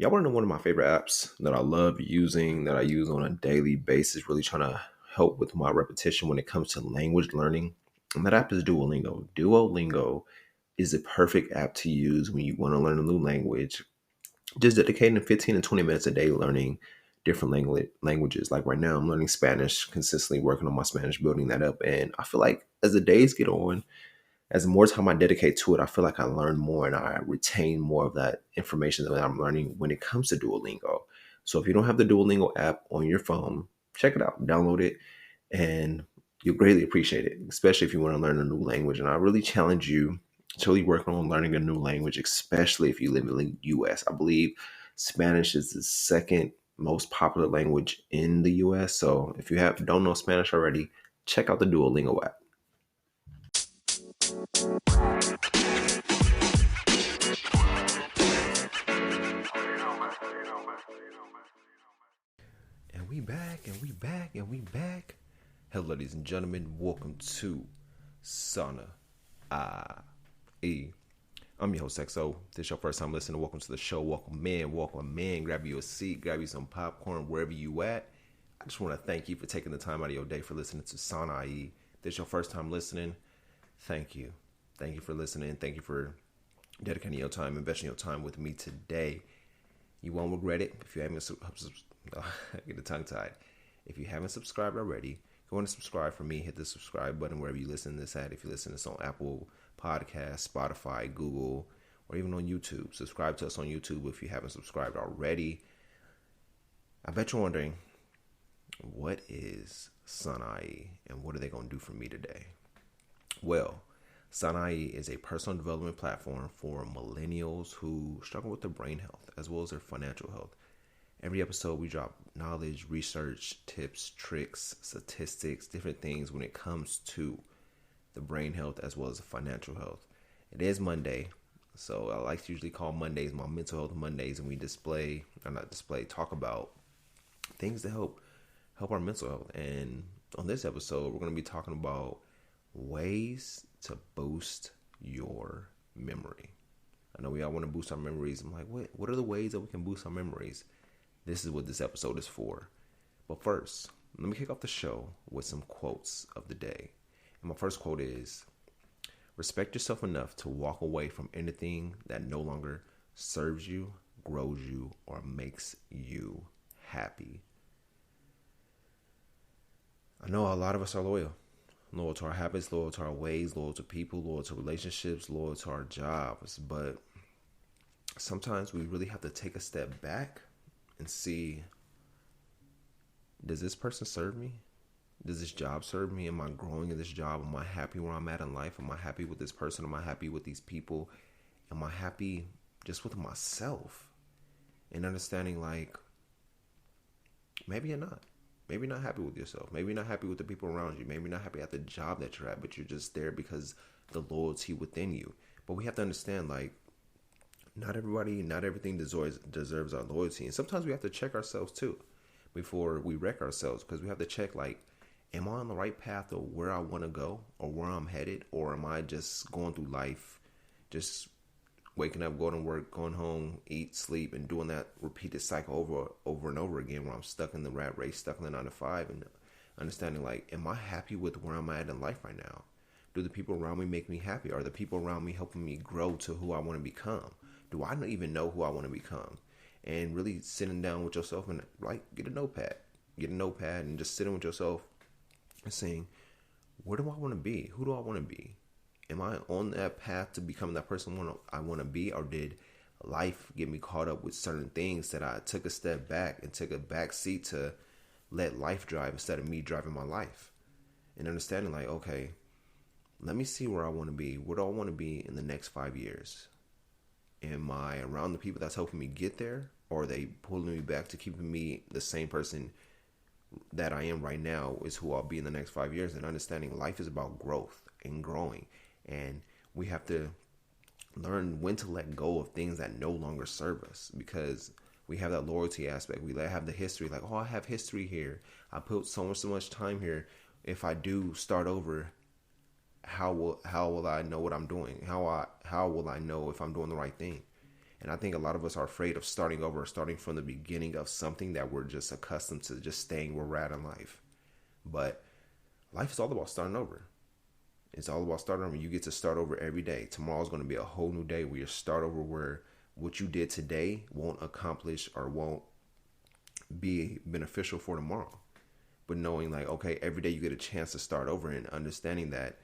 Y'all want to know one of my favorite apps that I love using, that I use on a daily basis, really trying to help with my repetition when it comes to language learning? And that app is Duolingo. Duolingo is the perfect app to use when you want to learn a new language. Just dedicating 15 to 20 minutes a day learning different languages. Like right now, I'm learning Spanish, consistently working on my Spanish, building that up. And I feel like as the days get on, as more time I dedicate to it, I feel like I learn more and I retain more of that information that I'm learning when it comes to Duolingo. So if you don't have the Duolingo app on your phone, check it out, download it, and you'll greatly appreciate it, especially if you want to learn a new language. And I really challenge you to really work on learning a new language, especially if you live in the US. I believe Spanish is the second most popular language in the US. So if you don't know Spanish already, check out the Duolingo app. And we back, and we back, and we back. Hello, ladies and gentlemen. Welcome to Sana I.E. I'm your host, XO. If this is your first time listening, welcome to the show. Welcome, man. Grab you a seat, grab you some popcorn, wherever you at. I just want to thank you for taking the time out of your day for listening to Sana I.E. If this is your first time listening, thank you. Thank you for listening. Thank you for dedicating your time, investing your time with me today. You won't regret it if you haven't get the tongue tied. If you haven't subscribed already, go on and subscribe for me. Hit the subscribe button wherever you listen to this at. If you listen to this on Apple Podcasts, Spotify, Google, or even on YouTube, subscribe to us on YouTube if you haven't subscribed already. I bet you're wondering, what is Sanai and what are they going to do for me today? Well, Sanai is a personal development platform for millennials who struggle with their brain health as well as their financial health. Every episode, we drop knowledge, research, tips, tricks, statistics, different things when it comes to the brain health as well as the financial health. It is Monday, so I like to usually call Mondays my mental health Mondays, and we talk about things to help our mental health. And on this episode, we're going to be talking about ways to boost your memory. I know we all want to boost our memories. I'm like, what are the ways that we can boost our memories? This is what this episode is for. But first, let me kick off the show with some quotes of the day. And my first quote is, respect yourself enough to walk away from anything that no longer serves you, grows you, or makes you happy. I know a lot of us are loyal to our habits, loyal to our ways, loyal to people, loyal to relationships, loyal to our jobs. But sometimes we really have to take a step back and see, does this person serve me? Does this job serve me? Am I growing in this job? Am I happy where I'm at in life? Am I happy with this person? Am I happy with these people? Am I happy just with myself? And understanding, like, maybe you're not. Maybe you're not happy with yourself. Maybe you're not happy with the people around you. Maybe you're not happy at the job that you're at, but you're just there because the loyalty within you. But we have to understand, like, not everything deserves our loyalty. And sometimes we have to check ourselves too before we wreck ourselves, because we have to check, like, am I on the right path of where I want to go or where I'm headed? Or am I just going through life, just waking up, going to work, going home, eat, sleep, and doing that repeated cycle over and over again, where I'm stuck in the rat race, stuck in the 9 to 5, and understanding, like, am I happy with where I'm at in life right now? Do the people around me make me happy? Are the people around me helping me grow to who I want to become? Do I not even know who I want to become? And really sitting down with yourself and, like, get a notepad and just sitting with yourself and saying, where do I want to be? Who do I want to be? Am I on that path to becoming that person I want to be? Or did life get me caught up with certain things that I took a step back and took a back seat to let life drive instead of me driving my life? And understanding, like, okay, let me see where I want to be. Where do I want to be in the next 5 years? Am I around the people that's helping me get there? Or are they pulling me back to keeping me the same person that I am right now is who I'll be in the next 5 years? And understanding life is about growth and growing. And we have to learn when to let go of things that no longer serve us, because we have that loyalty aspect. We have the history, like, oh, I have history here. I put so much time here. If I do start over, how will I know what I'm doing? How will I know if I'm doing the right thing? And I think a lot of us are afraid of starting over, starting from the beginning of something that we're just accustomed to just staying where we're at in life. But life is all about starting over. It's all about starting over. You get to start over every day. Tomorrow's going to be a whole new day where you start over, where what you did today won't accomplish or won't be beneficial for tomorrow. But knowing like, okay, every day you get a chance to start over, and understanding that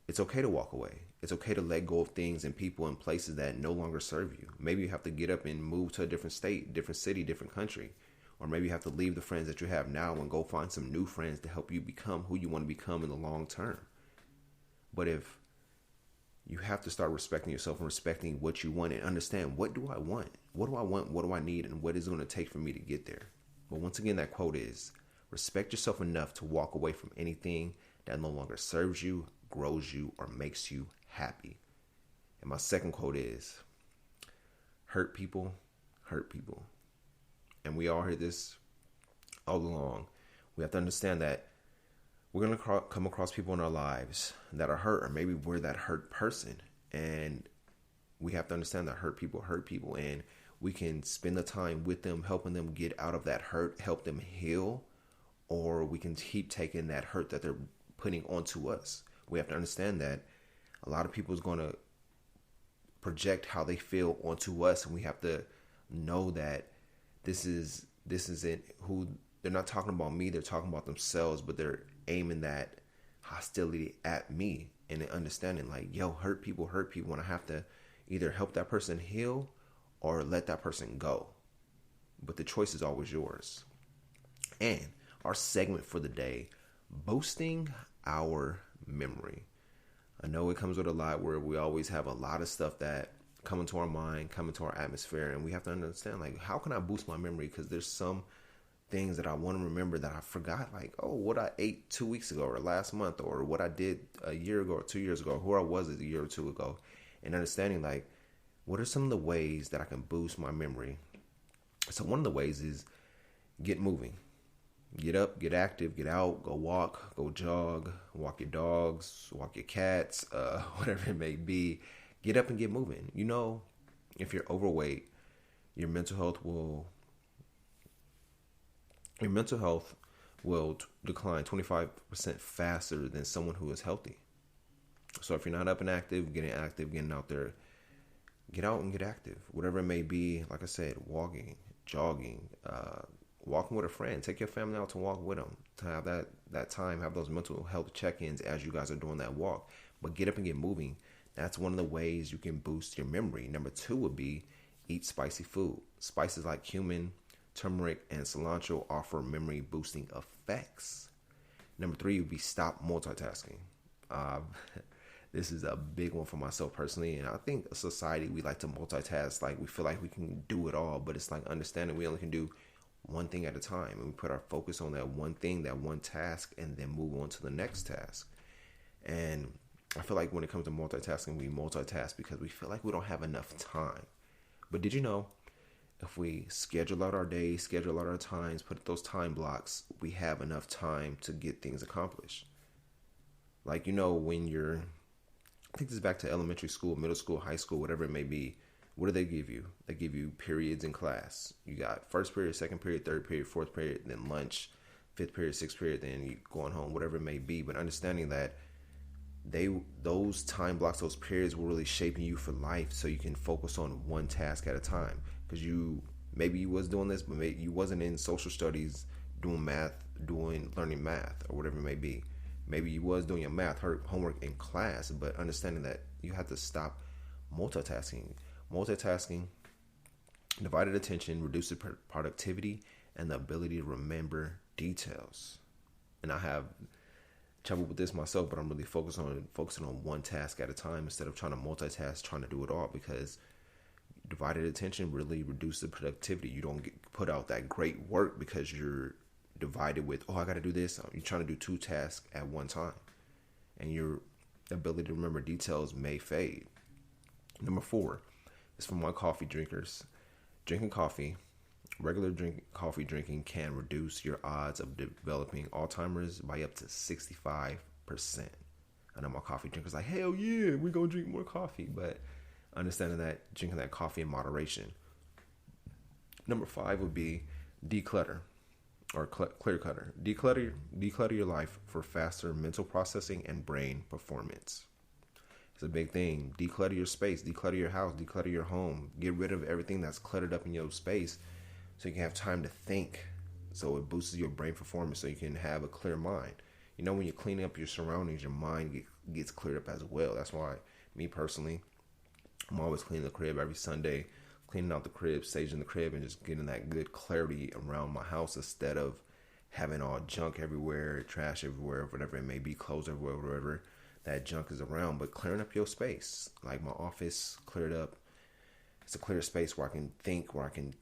it's okay to walk away. It's okay to let go of things and people and places that no longer serve you. Maybe you have to get up and move to a different state, different city, different country. Or maybe you have to leave the friends that you have now and go find some new friends to help you become who you want to become in the long term. But if you have to start respecting yourself and respecting what you want, and understand, what do I want? What do I want? What do I need? And what is it going to take for me to get there? But once again, that quote is, respect yourself enough to walk away from anything that no longer serves you, grows you, or makes you happy. And my second quote is, hurt people, hurt people. And we all hear this all along. We have to understand that we're going to come across people in our lives that are hurt, or maybe we're that hurt person. And we have to understand that hurt people, and we can spend the time with them, helping them get out of that hurt, help them heal, or we can keep taking that hurt that they're putting onto us. We have to understand that a lot of people is going to project how they feel onto us, and we have to know that this isn't who they're not talking about me, they're talking about themselves, but they're aiming that hostility at me, and understanding like, yo, hurt people, and I have to either help that person heal or let that person go. But the choice is always yours. And our segment for the day, boosting our memory. I know it comes with a lot, where we always have a lot of stuff that come into our mind, come into our atmosphere, and we have to understand, like, how can I boost my memory? Because there's some things that I want to remember that I forgot, like, oh, what I ate 2 weeks ago or last month, or what I did a year ago or 2 years ago, or who I was a year or two ago. And understanding, like, what are some of the ways that I can boost my memory? So one of the ways is get moving. Get up, get active, get out, go walk, go jog, walk your dogs, walk your cats, whatever it may be. Get up and get moving. You know, if you're overweight, your mental health will decline 25% faster than someone who is healthy. So if you're not up and active, getting out there, get out and get active. Whatever it may be, like I said, walking, jogging, walking with a friend. Take your family out to walk with them, to have that time, have those mental health check-ins as you guys are doing that walk. But get up and get moving. That's one of the ways you can boost your memory. Number 2 would be eat spicy food. Spices like cumin, turmeric, and cilantro offer memory boosting effects. Number 3 would be stop multitasking. This is a big one for myself personally, and I think a society, we like to multitask. Like, we feel like we can do it all, but it's like understanding we only can do one thing at a time, and we put our focus on that one thing, that one task, and then move on to the next task. And I feel like when it comes to multitasking, we multitask because we feel like we don't have enough time. But did you know, if we schedule out our days, schedule out our times, put those time blocks, we have enough time to get things accomplished. Like, you know, when I think this is back to elementary school, middle school, high school, whatever it may be. What do they give you? They give you periods in class. You got first period, second period, third period, fourth period, then lunch, fifth period, sixth period, then you going home, whatever it may be. But understanding that those time blocks, those periods will really shaping you for life, so you can focus on one task at a time. Because maybe you was doing this, but maybe you wasn't in social studies doing math, learning math, or whatever it may be. Maybe you was doing your math homework in class, but understanding that you have to stop multitasking. Multitasking, divided attention, reduces productivity and the ability to remember details. And I have trouble with this myself, but I'm really focusing on one task at a time instead of trying to multitask, trying to do it all, because divided attention really reduces the productivity. You don't put out that great work because you're divided with, I got to do this. You're trying to do 2 tasks at one time, and your ability to remember details may fade. Number 4 is for my coffee drinkers. Drinking coffee, coffee drinking can reduce your odds of developing Alzheimer's by up to 65%. I know my coffee drinkers like, hell yeah, we're going to drink more coffee. But Understanding that drinking that coffee in moderation. Number 5 would be declutter or clear cutter. Declutter your life for faster mental processing and brain performance. It's a big thing. Declutter your space, declutter your house, declutter your home. Get rid of everything that's cluttered up in your space so you can have time to think. So it boosts your brain performance so you can have a clear mind. You know, when you're cleaning up your surroundings, your mind gets cleared up as well. That's why, me personally, I'm always cleaning the crib every Sunday, cleaning out the crib, saging the crib, and just getting that good clarity around my house instead of having all junk everywhere, trash everywhere, whatever it may be, clothes everywhere, wherever that junk is around. But clearing up your space, like my office cleared up. It's a clear space where I can think, where I can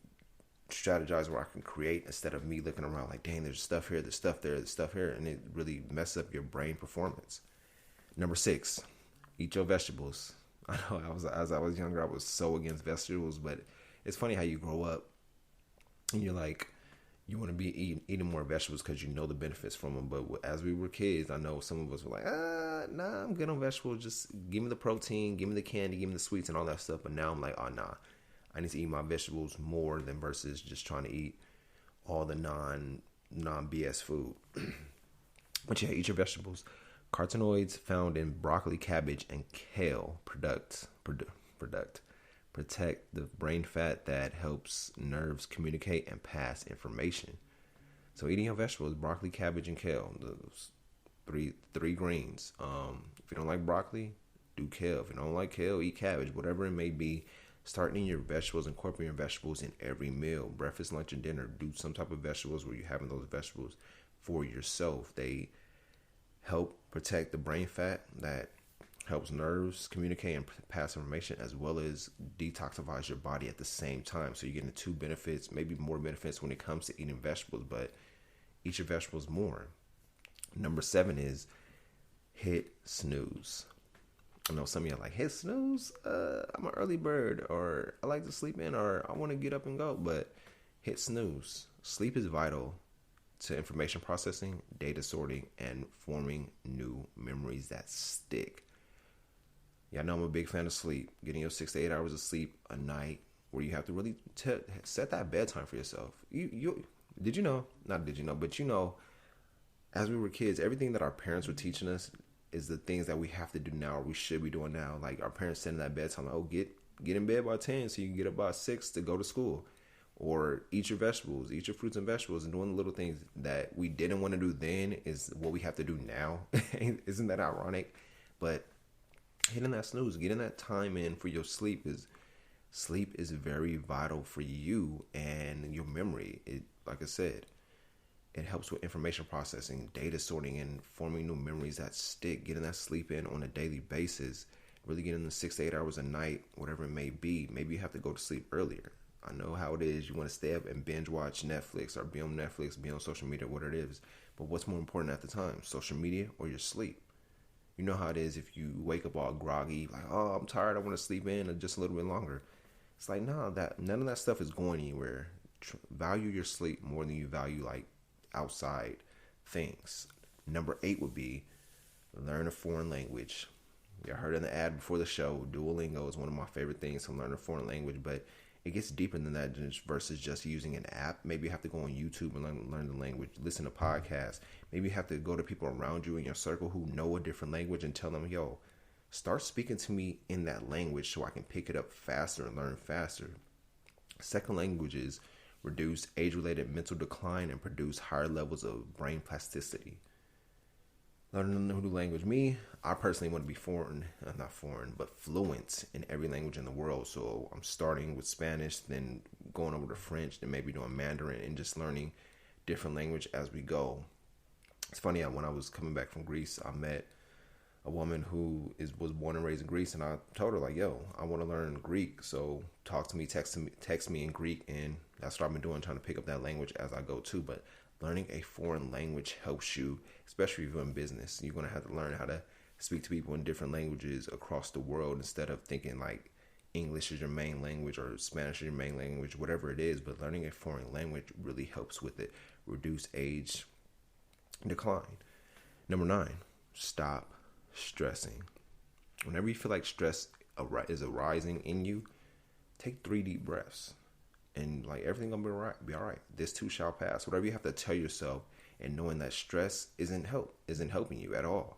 strategize, where I can create, instead of me looking around like, dang, there's stuff here, there's stuff there, there's stuff here, and it really messes up your brain performance. Number 6, eat your vegetables. I know as I was younger, I was so against vegetables, but it's funny how you grow up and you're like, you want to be eating more vegetables because you know the benefits from them. But as we were kids, I know some of us were like, nah, I'm good on vegetables. Just give me the protein, give me the candy, give me the sweets and all that stuff. But now I'm like, oh, nah, I need to eat my vegetables more than versus just trying to eat all the non BS food. But yeah, eat your vegetables. Cartenoids found in broccoli, cabbage, and kale protect the brain fat that helps nerves communicate and pass information. So eating your vegetables, broccoli, cabbage, and kale, those three greens. If you don't like broccoli, do kale. If you don't like kale, eat cabbage. Whatever it may be, start eating your vegetables, incorporate your vegetables in every meal, breakfast, lunch, and dinner. Do some type of vegetables where you're having those vegetables for yourself. They help protect the brain fat that helps nerves communicate and pass information, as well as detoxifies your body at the same time. So you're getting 2 benefits, maybe more benefits when it comes to eating vegetables, but eat your vegetables more. Number 7 is hit snooze. I know some of you are like, hit snooze? I'm an early bird, or I like to sleep in, or I want to get up and go, but hit snooze. Sleep is vital to information processing, data sorting, and forming new memories that stick. Yeah, I know I'm a big fan of sleep. Getting your 6 to 8 hours of sleep a night, where you have to really set that bedtime for yourself. But you know, as we were kids, everything that our parents were teaching us is the things that we have to do now, or we should be doing now. Like our parents setting that bedtime, like, oh, get in bed by 10 so you can get up by 6 to go to school. Or eat your vegetables, eat your fruits and vegetables, and doing the little things that we didn't want to do then is what we have to do now. Isn't that ironic? But hitting that snooze, getting that time in for your sleep is very vital for you and your memory. It, like I said, it helps with information processing, data sorting, and forming new memories that stick. Getting that sleep in on a daily basis, really getting the 6 to 8 hours a night, whatever it may be. Maybe you have to go to sleep earlier. I know how it is. You want to stay up and binge watch Netflix, or be on Netflix, be on social media, whatever it is. But what's more important at the time, social media or your sleep? You know how it is if you wake up all groggy, like, oh, I'm tired, I want to sleep in just a little bit longer. It's like, no, none of that stuff is going anywhere. Value your sleep more than you value like outside things. Number 8 would be learn a foreign language. You heard in the ad before the show, Duolingo is one of my favorite things to learn a foreign language, but it gets deeper than that versus just using an app. Maybe you have to go on YouTube and learn the language, listen to podcasts. Maybe you have to go to people around you in your circle who know a different language and tell them, yo, start speaking to me in that language so I can pick it up faster and learn faster. Second languages reduce age-related mental decline and produce higher levels of brain plasticity. Learning a new language. I personally want to be fluent in every language in the world. So I'm starting with Spanish, then going over to French, then maybe doing Mandarin, and just learning different language as we go. It's funny, when I was coming back from Greece, I met a woman who was born and raised in Greece, and I told her, like, yo, I want to learn Greek. So text me in Greek, and that's what I've been doing, trying to pick up that language as I go too. But learning a foreign language helps you, especially if you're in business. You're going to have to learn how to speak to people in different languages across the world instead of thinking like English is your main language or Spanish is your main language, whatever it is. But learning a foreign language really helps with it. Reduce age decline. Number 9, stop stressing. Whenever you feel like stress is arising in you, take 3 deep breaths, and like everything gonna be all right. This too shall pass. Whatever you have to tell yourself, and knowing that stress isn't helping you at all.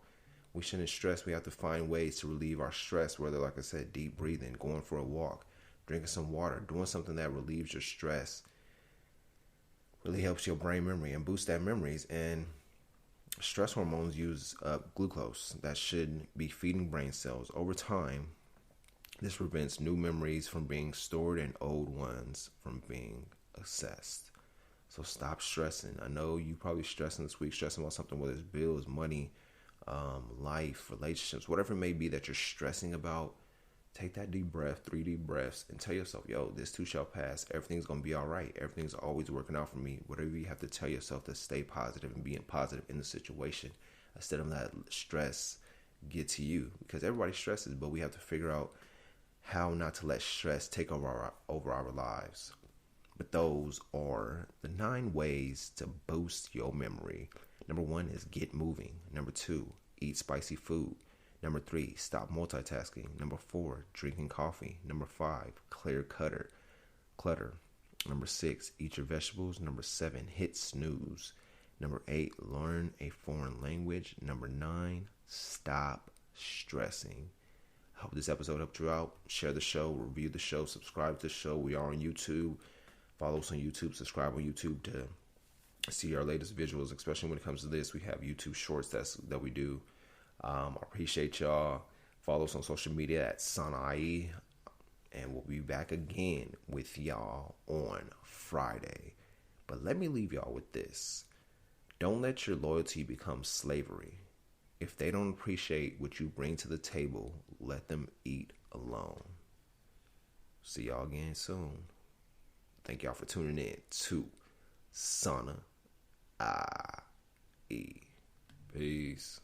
We shouldn't stress. We have to find ways to relieve our stress, whether, like I said, deep breathing, going for a walk, drinking some water, doing something that relieves your stress, really helps your brain memory and boosts that memories. And stress hormones use up glucose that should be feeding brain cells. Over time, this prevents new memories from being stored and old ones from being accessed. So stop stressing. I know you probably stressing this week, stressing about something, whether it's bills, money, life, relationships, whatever it may be that you're stressing about. Take that deep breath, 3 deep breaths, and tell yourself, yo, this too shall pass. Everything's going to be all right. Everything's always working out for me. Whatever you have to tell yourself to stay positive and being positive in the situation, instead of that stress get to you. Because everybody stresses, but we have to figure out how not to let stress take over our lives. But those are the 9 ways to boost your memory. Number 1 is get moving. Number 2, eat spicy food. Number 3, stop multitasking. Number 4, drinking coffee. Number 5, clear clutter. Number 6, eat your vegetables. Number 7, hit snooze. Number 8, learn a foreign language. Number 9, stop stressing. I hope this episode helped you out. Share the show, review the show, subscribe to the show. We are on YouTube. Follow us on YouTube, subscribe on YouTube to see our latest visuals, especially when it comes to this. We have YouTube shorts that we do. I appreciate y'all. Follow us on social media at Sanai, and we'll be back again with y'all on Friday. But let me leave y'all with this. Don't let your loyalty become slavery. If they don't appreciate what you bring to the table, let them eat alone. See y'all again soon. Thank y'all for tuning in to Sana I E. Peace.